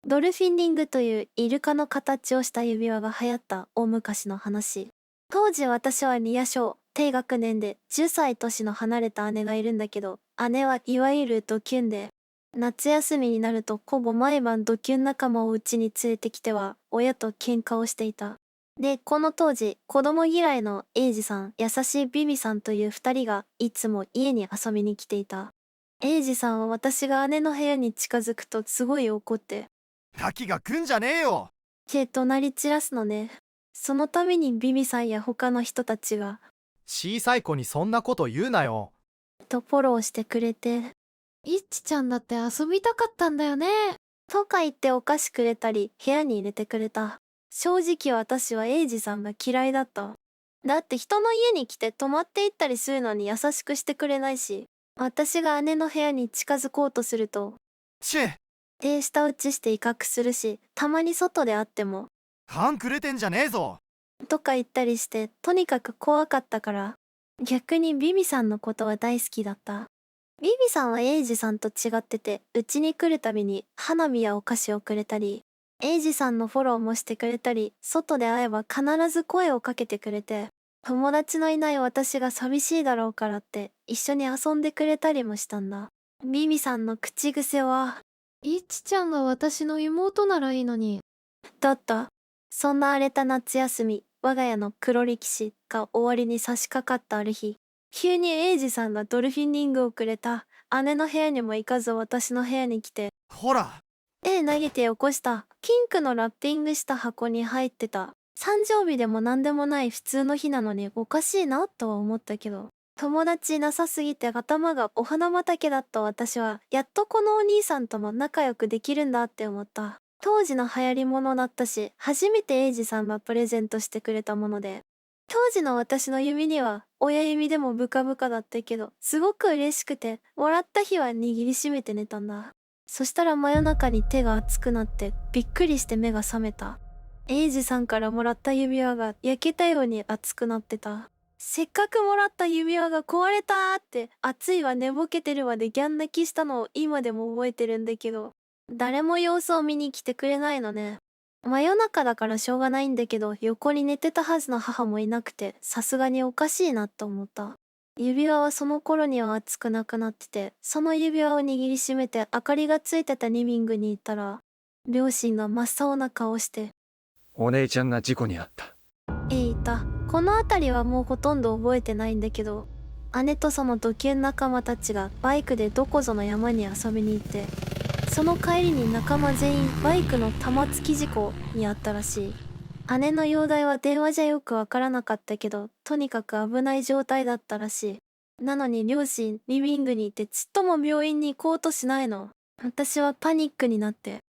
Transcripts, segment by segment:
ドルフィンリングというイルカの形をした指輪が流行った大昔の話。当時私はリア小、低学年で10歳年の離れた姉がいるんだけど、姉はいわゆるドキュンで、夏休みになるとほぼ毎晩ドキュン仲間を家に連れてきては親と喧嘩をしていた。で、この当時、子供嫌いのエイジさん、優しいビビさんという二人がいつも家に遊びに来ていた。エイジさんは私が姉の部屋に近づくとすごい怒って、滝が来んじゃねえよ。怒鳴り散らすのね。そのためにビビさんや他の人たちが、小さい子にそんなこと言うなよ。とフォローしてくれて、いっちちゃんだって遊びたかったんだよね。とか言ってお菓子くれたり、部屋に入れてくれた。正直私はエイジさんが嫌いだった。だって人の家に来て泊まっていったりするのに優しくしてくれないし、私が姉の部屋に近づこうとすると、チェ、舌打ちして威嚇するし、たまに外で会っても、勘くれてんじゃねえぞ。とか言ったりして、とにかく怖かったから、逆にビビさんのことは大好きだった。ビビさんはエイジさんと違ってて、うちに来るたびに花火やお菓子をくれたり、エイジさんのフォローもしてくれたり、外で会えば必ず声をかけてくれて、友達のいない私が寂しいだろうからって一緒に遊んでくれたりもしたんだ。ビビさんの口癖は、いっちゃんが私の妹ならいいのに。だった。そんな荒れた夏休み、我が家の黒歴史が終わりに差し掛かったある日、急にエイジさんがドルフィンリングをくれた。姉の部屋にも行かず私の部屋に来て、ほら、絵投げてよこした。ピンクのラッピングした箱に入ってた。誕生日でも何でもない普通の日なのにおかしいなとは思ったけど、友達いなさすぎて頭がお花畑だった私は、やっとこのお兄さんとも仲良くできるんだって思った。当時の流行り物だったし、初めてエイジさんがプレゼントしてくれたもので、当時の私の指には親指でもブカブカだったけど、すごく嬉しくて、もらった日は握りしめて寝たんだ。そしたら真夜中に手が熱くなってびっくりして目が覚めた。エイジさんからもらった指輪が焼けたように熱くなってた。せっかくもらった指輪が壊れたーって熱いわ寝ぼけてるわでギャン泣きしたのを今でも覚えてるんだけど、誰も様子を見に来てくれないのね。真夜中だからしょうがないんだけど、横に寝てたはずの母もいなくて、さすがにおかしいなと思った。指輪はその頃には熱くなくなってて、その指輪を握りしめて明かりがついてたリビングに行ったら、両親が真っ青な顔して、お姉ちゃんが事故に遭った。いた。この辺りはもうほとんど覚えてないんだけど、姉とそのドキュン仲間たちがバイクでどこぞの山に遊びに行って、その帰りに仲間全員バイクの玉突き事故にあったらしい。姉の容体は電話じゃよくわからなかったけど、とにかく危ない状態だったらしい。なのに両親、リビングにいてちっとも病院に行こうとしないの。私はパニックになって、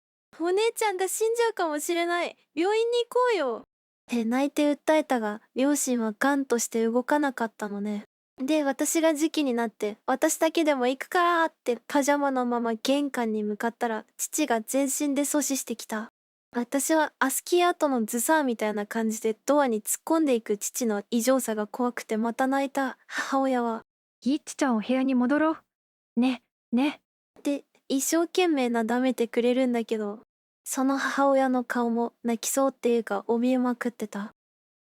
お姉ちゃんが死んじゃうかもしれない。病院に行こうよ。って泣いて訴えたが、両親はガンとして動かなかったのね。で、私が時期になって、私だけでも行くからってパジャマのまま玄関に向かったら、父が全身で阻止してきた。私はアスキーアートのズサーみたいな感じでドアに突っ込んでいく父の異常さが怖くてまた泣いた母親は、いっちちゃんお部屋に戻ろう。ね、ね。で、一生懸命なだめてくれるんだけど、その母親の顔も泣きそうっていうか怯えまくってた。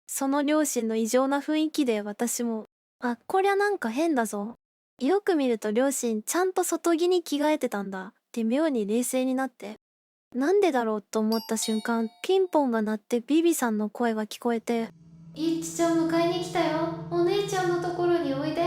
その両親の異常な雰囲気で私も、あ、こりゃなんか変だぞ。よく見ると両親ちゃんと外着に着替えてたんだって妙に冷静になって。なんでだろうと思った瞬間、ピンポンが鳴ってビビさんの声が聞こえて、いっちちゃん迎えに来たよ。お姉ちゃんのところにおいで。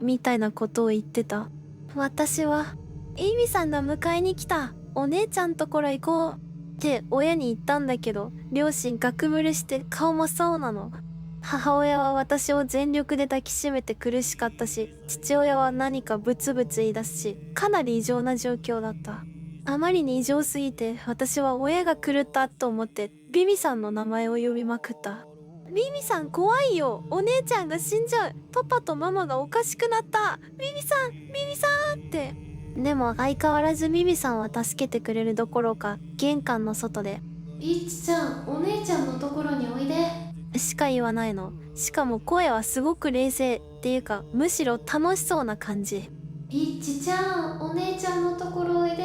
みたいなことを言ってた。私は、エミさんが迎えに来た。お姉ちゃんところ行こう。って親に言ったんだけど、両親ガクブルして顔真っ青なの。母親は私を全力で抱きしめて苦しかったし、父親は何かブツブツ言い出すし、かなり異常な状況だった。あまりに異常すぎて、私は親が狂ったと思って、ビビさんの名前を呼びまくった。ビビさん怖いよ。お姉ちゃんが死んじゃう。パパとママがおかしくなった。ビビさん、ビビさんって。でも相変わらずビビさんは助けてくれるどころか、玄関の外で、いっちちゃん、お姉ちゃんのところにおいで。しか言わないの。しかも声はすごく冷静っていうか、むしろ楽しそうな感じ。いっちちゃん、お姉ちゃんのところおいで。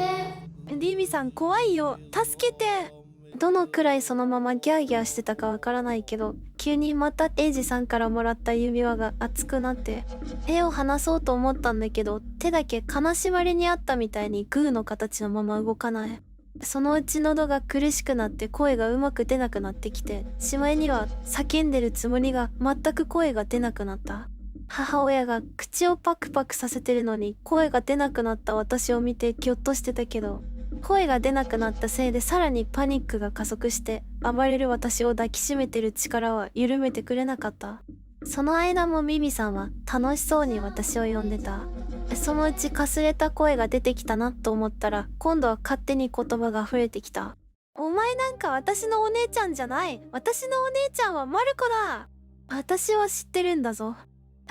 ビビさん怖いよ、助けて。どのくらいそのままギャーギャーしてたかわからないけど、急にまたエイジさんからもらった指輪が熱くなって、手を離そうと思ったんだけど、手だけ金縛りにあったみたいにグーの形のまま動かない。そのうち喉が苦しくなって声がうまく出なくなってきて、しまいには叫んでるつもりが全く声が出なくなった。母親が口をパクパクさせてるのに声が出なくなった私を見てギョッとしてたけど、声が出なくなったせいでさらにパニックが加速して、暴れる私を抱きしめてる力は緩めてくれなかった。その間もミミさんは楽しそうに私を呼んでた。そのうちかすれた声が出てきたなと思ったら、今度は勝手に言葉が溢れてきた。お前なんか私のお姉ちゃんじゃない。私のお姉ちゃんはマルコだ。私は知ってるんだぞ。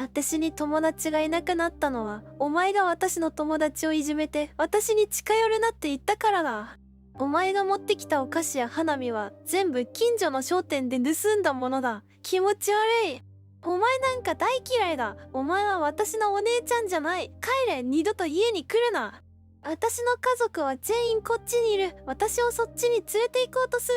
私に友達がいなくなったのは、お前が私の友達をいじめて、私に近寄るなって言ったからだ。お前が持ってきたお菓子や花火は、全部近所の商店で盗んだものだ。気持ち悪い。お前なんか大嫌いだ。お前は私のお姉ちゃんじゃない。帰れ、二度と家に来るな。私の家族は全員こっちにいる。私をそっちに連れて行こうとする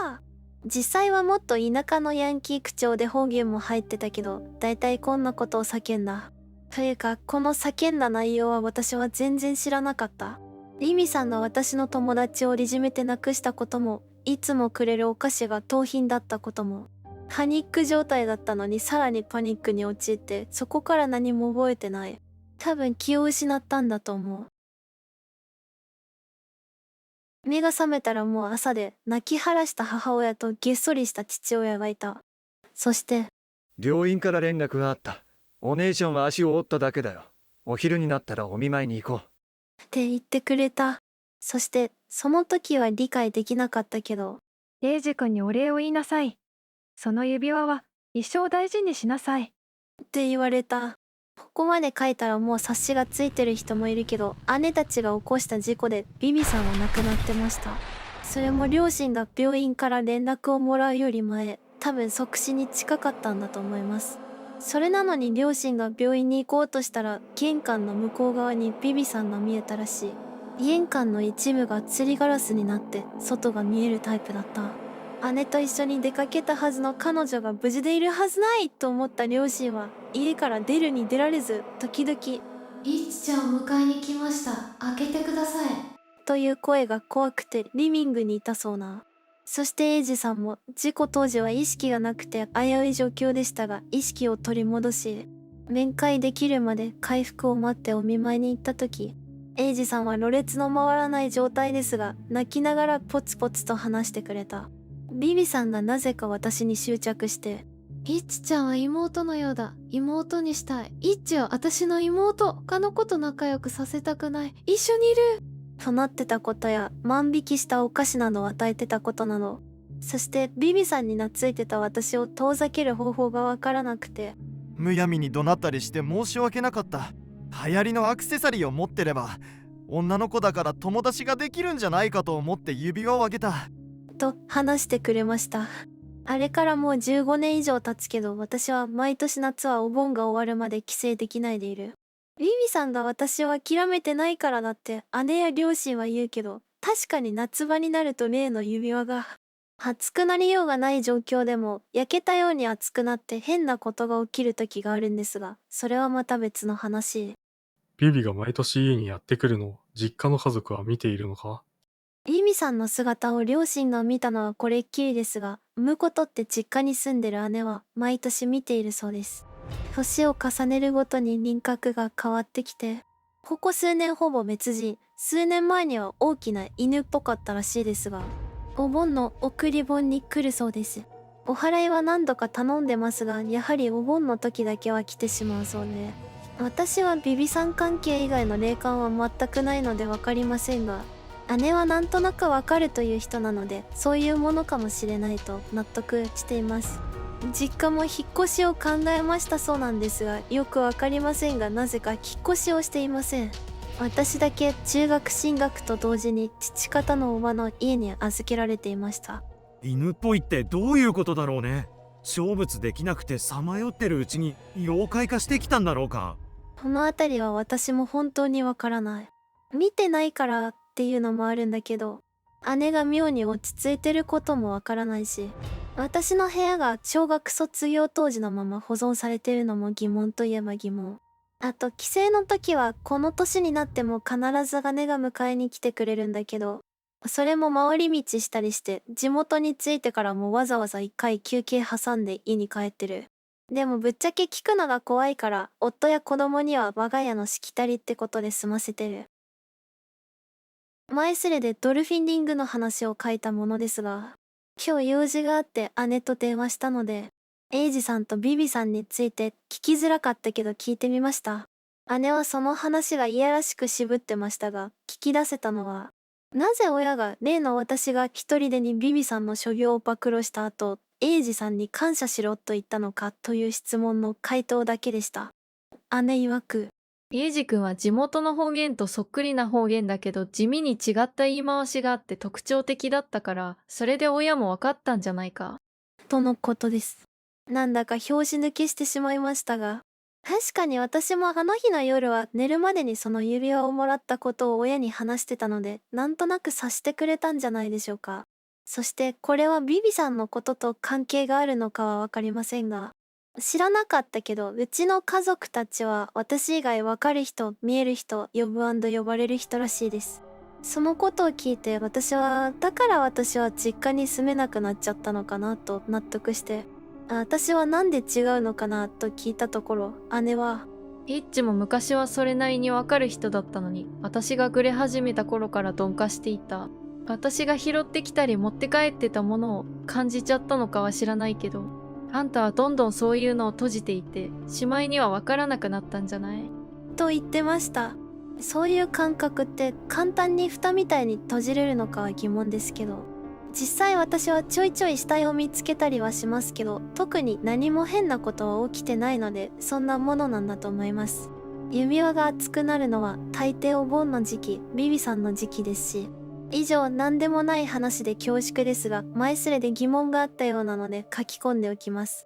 な。実際はもっと田舎のヤンキー口調で方言も入ってたけど、だいたいこんなことを叫んだ。というか、この叫んだ内容は私は全然知らなかった。リミさんが私の友達をいじめて亡くしたことも、いつもくれるお菓子が盗品だったことも、パニック状態だったのにさらにパニックに陥って、そこから何も覚えてない。多分気を失ったんだと思う。目が覚めたらもう朝で、泣き晴らした母親とげっそりした父親がいた。そして、病院から連絡があった。お姉ちゃんは足を折っただけだよ。お昼になったらお見舞いに行こって言ってくれた。そして、その時は理解できなかったけど、エイジ君にお礼を言いなさい。その指輪は一生大事にしなさい。って言われた。ここまで書いたらもう察しがついてる人もいるけど、姉たちが起こした事故でビビさんは亡くなってました。それも両親が病院から連絡をもらうより前、多分即死に近かったんだと思います。それなのに両親が病院に行こうとしたら、玄関の向こう側にビビさんが見えたらしい。玄関の一部が吊りガラスになって外が見えるタイプだった。姉と一緒に出かけたはずの彼女が無事でいるはずないと思った両親は家から出るに出られず、時々イッチちゃんを迎えに来ました。開けてください。という声が怖くてリビングにいたそうな。そしてエイジさんも事故当時は意識がなくて危うい状況でしたが、意識を取り戻し、面会できるまで回復を待ってお見舞いに行った時、エイジさんはろれつの回らない状態ですが、泣きながらポツポツと話してくれた。ビビさんがなぜか私に執着して、イッチちゃんは妹のようだ。妹にしたい。イッチは私の妹。他の子と仲良くさせたくない。一緒にいる。となってたことや万引きしたお菓子などを与えてたことなど、そしてビビさんに懐いてた私を遠ざける方法がわからなくて、むやみに怒鳴ったりして申し訳なかった。流行りのアクセサリーを持ってれば女の子だから友達ができるんじゃないかと思って指輪をあげた。と話してくれました。あれからもう15年以上経つけど、私は毎年夏はお盆が終わるまで帰省できないでいる。ビビさんが私を諦めてないからだって姉や両親は言うけど、確かに夏場になると例の指輪が熱くなりようがない状況でも焼けたように熱くなって変なことが起きる時があるんですが、それはまた別の話。ビビが毎年家にやってくるのを実家の家族は見ているのか？リミさんの姿を両親が見たのはこれっきりですが、婿とって実家に住んでる姉は毎年見ているそうです。年を重ねるごとに輪郭が変わってきて、ここ数年ほぼ滅人、数年前には大きな犬っぽかったらしいですが、お盆の送り盆に来るそうです。お祓いは何度か頼んでますが、やはりお盆の時だけは来てしまうそうで、私はビビさん関係以外の霊感は全くないので分かりませんが、姉はなんとなくわかるという人なので、そういうものかもしれないと納得しています。実家も引っ越しを考えましたそうなんですが、よくわかりませんが、なぜか引っ越しをしていません。私だけ中学進学と同時に父方のおばの家に預けられていました。犬っぽいってどういうことだろうね。成仏できなくてさまよってるうちに妖怪化してきたんだろうか。このあたりは私も本当にわからない。見てないからっっていうのもあるんだけど、姉が妙に落ち着いてることもわからないし、私の部屋が小学卒業当時のまま保存されてるのも疑問といえば疑問。あと帰省の時はこの年になっても必ず姉が迎えに来てくれるんだけど、それも回り道したりして地元に着いてからもわざわざ一回休憩挟んで家に帰ってる。でもぶっちゃけ聞くのが怖いから夫や子供には我が家のしきたりってことで済ませてる。前スレでドルフィンリングの話を書いたものですが、今日用事があって姉と電話したので、エイジさんとビビさんについて聞きづらかったけど聞いてみました。姉はその話がいやらしく渋ってましたが、聞き出せたのは、なぜ親が例の私が一人でにビビさんの所業を暴露した後、エイジさんに感謝しろと言ったのかという質問の回答だけでした。姉曰く、イエジ君は地元の方言とそっくりな方言だけど地味に違った言い回しがあって特徴的だったから、それで親も分かったんじゃないか。とのことです。なんだか拍子抜けしてしまいましたが、確かに私もあの日の夜は寝るまでにその指輪をもらったことを親に話してたので、なんとなく察してくれたんじゃないでしょうか。そしてこれはビビさんのことと関係があるのかはわかりませんが、知らなかったけどうちの家族たちは私以外わかる人、見える人、呼ぶ&呼ばれる人らしいです。そのことを聞いてだから私は実家に住めなくなっちゃったのかなと納得して、私はなんで違うのかなと聞いたところ、姉は、イッチも昔はそれなりに分かる人だったのに、私がグレ始めた頃から鈍化していた。私が拾ってきたり持って帰ってたものを感じちゃったのかは知らないけど、あんたはどんどんそういうのを閉じていて、しまいには分からなくなったんじゃない？と言ってました。そういう感覚って簡単に蓋みたいに閉じれるのかは疑問ですけど、実際私はちょいちょい死体を見つけたりはしますけど、特に何も変なことは起きてないので、そんなものなんだと思います。指輪が熱くなるのは大抵お盆の時期、ビビさんの時期ですし。以上、何でもない話で恐縮ですが、前スレで疑問があったようなので書き込んでおきます。